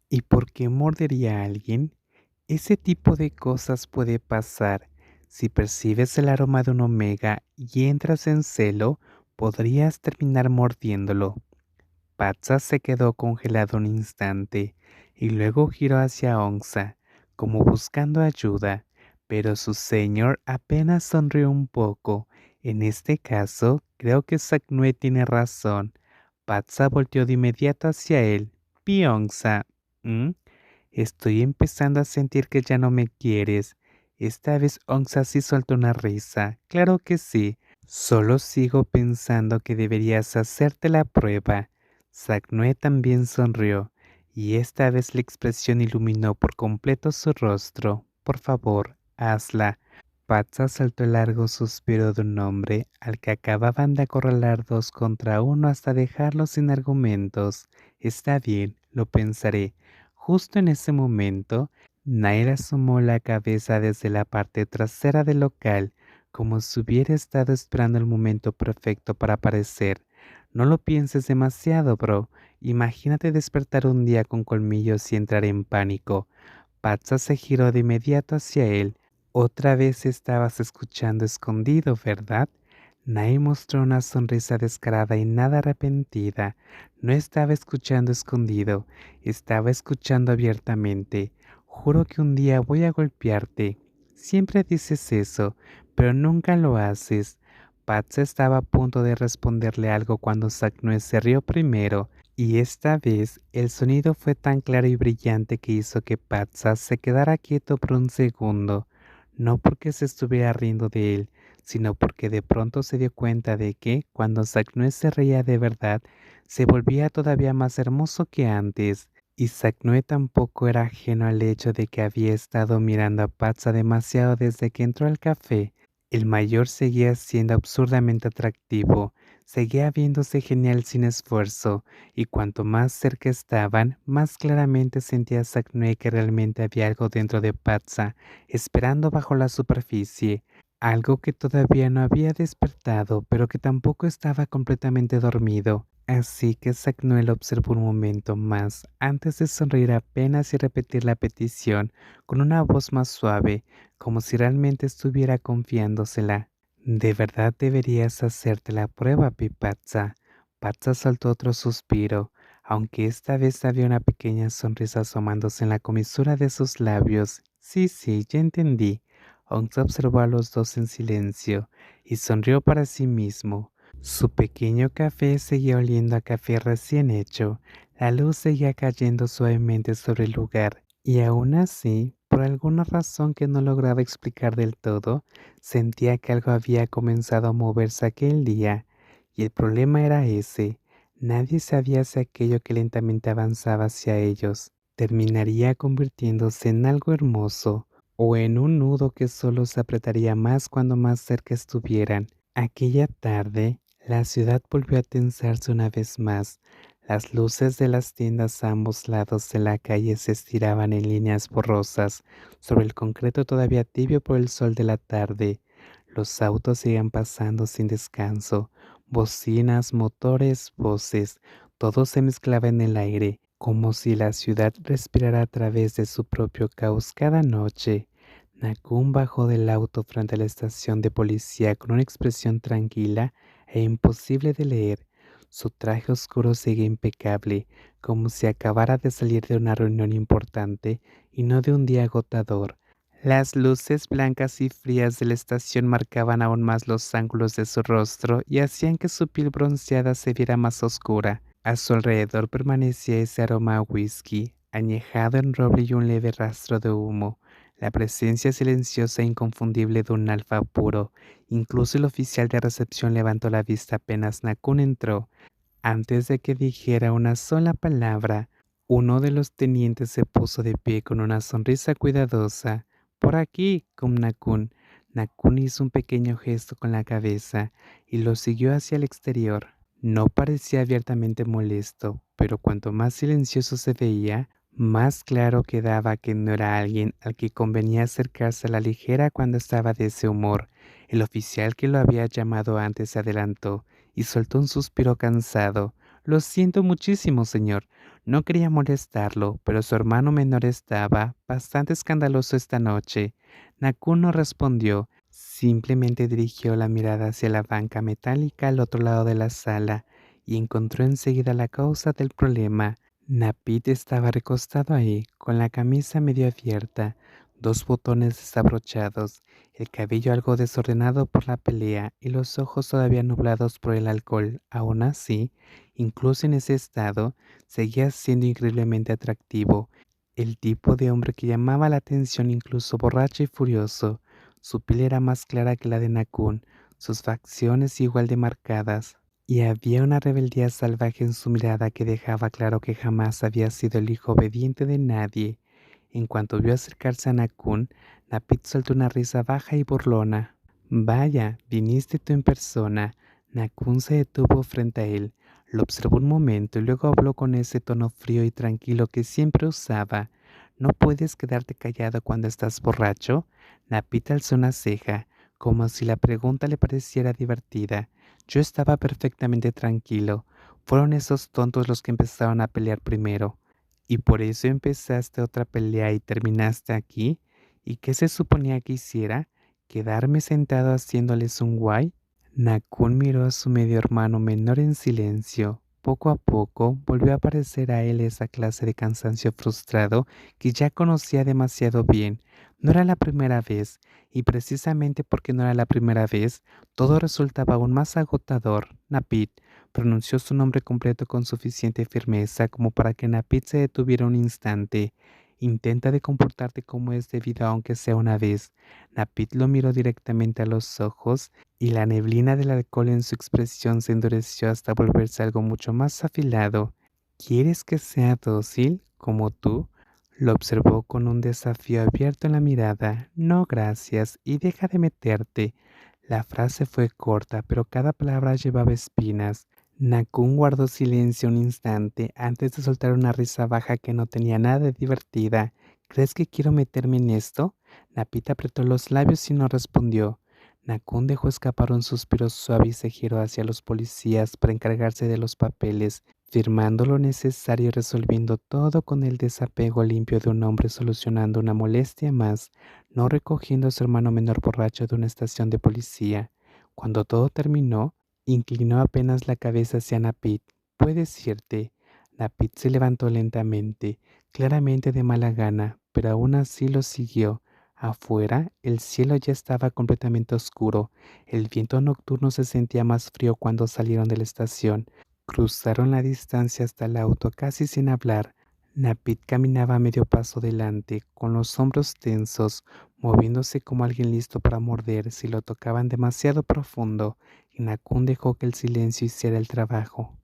¿Y por qué mordería a alguien? Ese tipo de cosas puede pasar. Si percibes el aroma de un omega y entras en celo, podrías terminar mordiéndolo. Patsa se quedó congelado un instante y luego giró hacia Onza, como buscando ayuda, pero su señor apenas sonrió un poco. En este caso, creo que Saknue tiene razón. Patsa volteó de inmediato hacia él. Pionza, ¿mm? Estoy empezando a sentir que ya no me quieres. Esta vez Onza sí soltó una risa. Claro que sí. Solo sigo pensando que deberías hacerte la prueba. Saknue también sonrió, y esta vez la expresión iluminó por completo su rostro. Por favor, hazla. Patsa soltó el largo suspiro de un hombre al que acababan de acorralar 2 contra 1 hasta dejarlo sin argumentos. Está bien, lo pensaré. Justo en ese momento, Nair asomó la cabeza desde la parte trasera del local, como si hubiera estado esperando el momento perfecto para aparecer. No lo pienses demasiado, bro. Imagínate despertar un día con colmillos y entrar en pánico. Patsa se giró de inmediato hacia él. Otra vez estabas escuchando escondido, ¿verdad? Nai mostró una sonrisa descarada y nada arrepentida. No estaba escuchando escondido, estaba escuchando abiertamente. Juro que un día voy a golpearte. Siempre dices eso, pero nunca lo haces. Patsa estaba a punto de responderle algo cuando Saknue se rió primero, y esta vez el sonido fue tan claro y brillante que hizo que Patsa se quedara quieto por un segundo, no porque se estuviera riendo de él, sino porque de pronto se dio cuenta de que, cuando Saknue se reía de verdad, se volvía todavía más hermoso que antes. Y Saknue tampoco era ajeno al hecho de que había estado mirando a Patsa demasiado desde que entró al café. El mayor seguía siendo absurdamente atractivo, seguía viéndose genial sin esfuerzo, y cuanto más cerca estaban, más claramente sentía Saknue que realmente había algo dentro de Patsa, esperando bajo la superficie, algo que todavía no había despertado, pero que tampoco estaba completamente dormido. Así que Saknue lo observó un momento más, antes de sonreír apenas y repetir la petición con una voz más suave, como si realmente estuviera confiándosela. De verdad deberías hacerte la prueba, Pipatsa. Patsa soltó otro suspiro, aunque esta vez había una pequeña sonrisa asomándose en la comisura de sus labios. Sí, sí, ya entendí. Onx observó a los dos en silencio y sonrió para sí mismo. Su pequeño café seguía oliendo a café recién hecho. La luz seguía cayendo suavemente sobre el lugar, y aún así, por alguna razón que no lograba explicar del todo, sentía que algo había comenzado a moverse aquel día. Y el problema era ese. Nadie sabía si aquello que lentamente avanzaba hacia ellos terminaría convirtiéndose en algo hermoso o en un nudo que solo se apretaría más cuando más cerca estuvieran. Aquella tarde, la ciudad volvió a tensarse una vez más. Las luces de las tiendas a ambos lados de la calle se estiraban en líneas borrosas sobre el concreto todavía tibio por el sol de la tarde. Los autos seguían pasando sin descanso. Bocinas, motores, voces, todo se mezclaba en el aire, como si la ciudad respirara a través de su propio caos cada noche. Nakun bajó del auto frente a la estación de policía con una expresión tranquila e imposible de leer. Su traje oscuro seguía impecable, como si acabara de salir de una reunión importante y no de un día agotador. Las luces blancas y frías de la estación marcaban aún más los ángulos de su rostro y hacían que su piel bronceada se viera más oscura. A su alrededor permanecía ese aroma a whisky, añejado en roble y un leve rastro de humo, la presencia silenciosa e inconfundible de un alfa puro. Incluso el oficial de recepción levantó la vista apenas Nakun entró. Antes de que dijera una sola palabra, uno de los tenientes se puso de pie con una sonrisa cuidadosa. Por aquí, Nakun. Nakun hizo un pequeño gesto con la cabeza y lo siguió hacia el exterior. No parecía abiertamente molesto, pero cuanto más silencioso se veía, más claro quedaba que no era alguien al que convenía acercarse a la ligera cuando estaba de ese humor. El oficial que lo había llamado antes se adelantó y soltó un suspiro cansado. Lo siento muchísimo, señor. No quería molestarlo, pero su hermano menor estaba bastante escandaloso esta noche. Nakun no respondió, simplemente dirigió la mirada hacia la banca metálica al otro lado de la sala y encontró enseguida la causa del problema. Napit estaba recostado ahí, con la camisa medio abierta, dos botones desabrochados, el cabello algo desordenado por la pelea y los ojos todavía nublados por el alcohol. Aún así, incluso en ese estado, seguía siendo increíblemente atractivo, el tipo de hombre que llamaba la atención incluso borracho y furioso. Su piel era más clara que la de Nakun, sus facciones igual de marcadas, y había una rebeldía salvaje en su mirada que dejaba claro que jamás había sido el hijo obediente de nadie. En cuanto vio acercarse a Nakun, Napit soltó una risa baja y burlona. Vaya, viniste tú en persona. Nakun se detuvo frente a él. Lo observó un momento y luego habló con ese tono frío y tranquilo que siempre usaba. ¿No puedes quedarte callado cuando estás borracho? Napit alzó una ceja, como si la pregunta le pareciera divertida. Yo estaba perfectamente tranquilo. Fueron esos tontos los que empezaron a pelear primero. ¿Y por eso empezaste otra pelea y terminaste aquí? ¿Y qué se suponía que hiciera? ¿Quedarme sentado haciéndoles un guay? Nakun miró a su medio hermano menor en silencio. Poco a poco volvió a aparecer a él esa clase de cansancio frustrado que ya conocía demasiado bien. No era la primera vez, y precisamente porque no era la primera vez, todo resultaba aún más agotador. Napit pronunció su nombre completo con suficiente firmeza como para que Napit se detuviera un instante. Intenta de comportarte como es debido aunque sea una vez. Napit lo miró directamente a los ojos y la neblina del alcohol en su expresión se endureció hasta volverse algo mucho más afilado. ¿Quieres que sea dócil, como tú? Lo observó con un desafío abierto en la mirada. No, gracias, y deja de meterte. La frase fue corta, pero cada palabra llevaba espinas. Nakun guardó silencio un instante antes de soltar una risa baja que no tenía nada de divertida. ¿Crees que quiero meterme en esto? Napita apretó los labios y no respondió. Nakun dejó escapar un suspiro suave y se giró hacia los policías para encargarse de los papeles, firmando lo necesario y resolviendo todo con el desapego limpio de un hombre solucionando una molestia más, no recogiendo a su hermano menor borracho de una estación de policía. Cuando todo terminó, inclinó apenas la cabeza hacia Napit. ¿Puedes irte? Napit se levantó lentamente, claramente de mala gana, pero aún así lo siguió. Afuera, el cielo ya estaba completamente oscuro. El viento nocturno se sentía más frío cuando salieron de la estación. Cruzaron la distancia hasta el auto casi sin hablar. Napit caminaba a medio paso delante, con los hombros tensos, moviéndose como alguien listo para morder si lo tocaban demasiado profundo, y Nakun dejó que el silencio hiciera el trabajo.